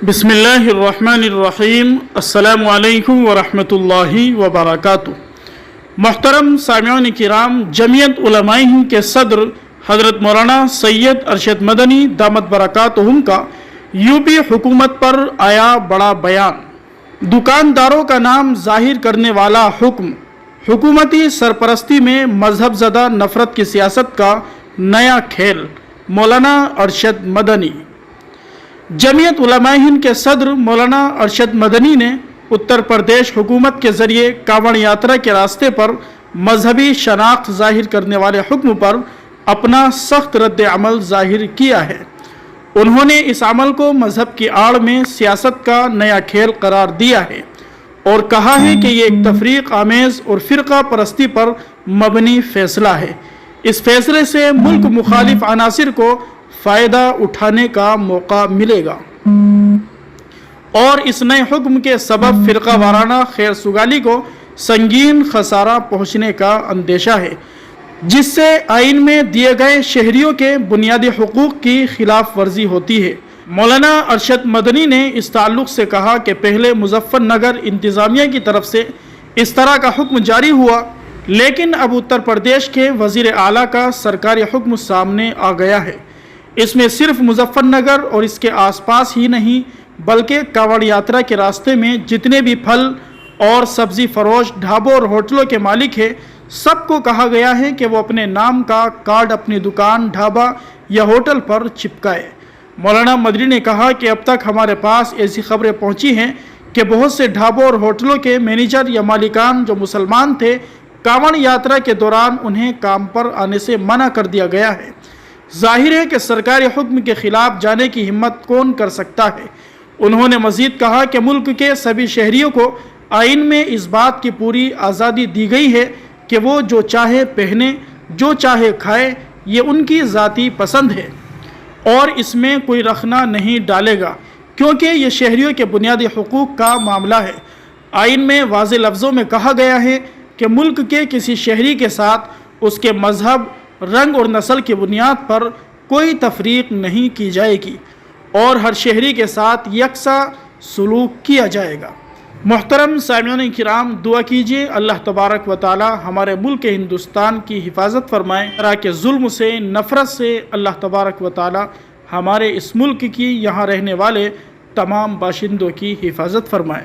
بسم اللہ الرحمن الرحیم۔ السلام علیکم ورحمۃ اللہ وبرکاتہ۔ محترم سامعین کرام، جمعیت علماء ہند کے صدر حضرت مولانا سید ارشد مدنی دامت برکاتہم کا یو پی حکومت پر آیا بڑا بیان۔ دکانداروں کا نام ظاہر کرنے والا حکم، حکومتی سرپرستی میں مذہب زدہ نفرت کی سیاست کا نیا کھیل، مولانا ارشد مدنی۔ جمعیت علماء ہند کے صدر مولانا ارشد مدنی نے اتر پردیش حکومت کے ذریعے کانوڑ یاترا کے راستے پر مذہبی شناخت ظاہر کرنے والے حکم پر اپنا سخت رد عمل ظاہر کیا ہے۔ انہوں نے اس عمل کو مذہب کی آڑ میں سیاست کا نیا کھیل قرار دیا ہے اور کہا ہے کہ یہ ایک تفریق آمیز اور فرقہ پرستی پر مبنی فیصلہ ہے۔ اس فیصلے سے ملک مخالف عناصر کو فائدہ اٹھانے کا موقع ملے گا اور اس نئے حکم کے سبب فرقہ وارانہ خیر سگالی کو سنگین خسارہ پہنچنے کا اندیشہ ہے، جس سے آئین میں دیے گئے شہریوں کے بنیادی حقوق کی خلاف ورزی ہوتی ہے۔ مولانا ارشد مدنی نے اس تعلق سے کہا کہ پہلے مظفر نگر انتظامیہ کی طرف سے اس طرح کا حکم جاری ہوا، لیکن اب اتر پردیش کے وزیر اعلیٰ کا سرکاری حکم سامنے آ گیا ہے۔ اس میں صرف مظفر نگر اور اس کے آس پاس ہی نہیں بلکہ کانوڑ یاترا کے راستے میں جتنے بھی پھل اور سبزی فروش ڈھابوں اور ہوٹلوں کے مالک ہیں، سب کو کہا گیا ہے کہ وہ اپنے نام کا کارڈ اپنی دکان، ڈھابا یا ہوٹل پر چپکائے۔ مولانا مدنی نے کہا کہ اب تک ہمارے پاس ایسی خبریں پہنچی ہیں کہ بہت سے ڈھابوں اور ہوٹلوں کے مینیجر یا مالکان جو مسلمان تھے، کانوڑ یاترا کے دوران انہیں کام پر آنے سے منع کر دیا گیا ہے۔ ظاہر ہے کہ سرکاری حکم کے خلاف جانے کی ہمت کون کر سکتا ہے۔ انہوں نے مزید کہا کہ ملک کے سبھی شہریوں کو آئین میں اس بات کی پوری آزادی دی گئی ہے کہ وہ جو چاہے پہنے، جو چاہے کھائے، یہ ان کی ذاتی پسند ہے اور اس میں کوئی رخنہ نہیں ڈالے گا، کیونکہ یہ شہریوں کے بنیادی حقوق کا معاملہ ہے۔ آئین میں واضح لفظوں میں کہا گیا ہے کہ ملک کے کسی شہری کے ساتھ اس کے مذہب، رنگ اور نسل کی بنیاد پر کوئی تفریق نہیں کی جائے گی اور ہر شہری کے ساتھ یکساں سلوک کیا جائے گا۔ محترم سامعین کرام، دعا کیجیے اللہ تبارک و تعالی ہمارے ملک ہندوستان کی حفاظت فرمائے، طرح کے ظلم سے، نفرت سے اللہ تبارک و تعالی ہمارے اس ملک کی، یہاں رہنے والے تمام باشندوں کی حفاظت فرمائے۔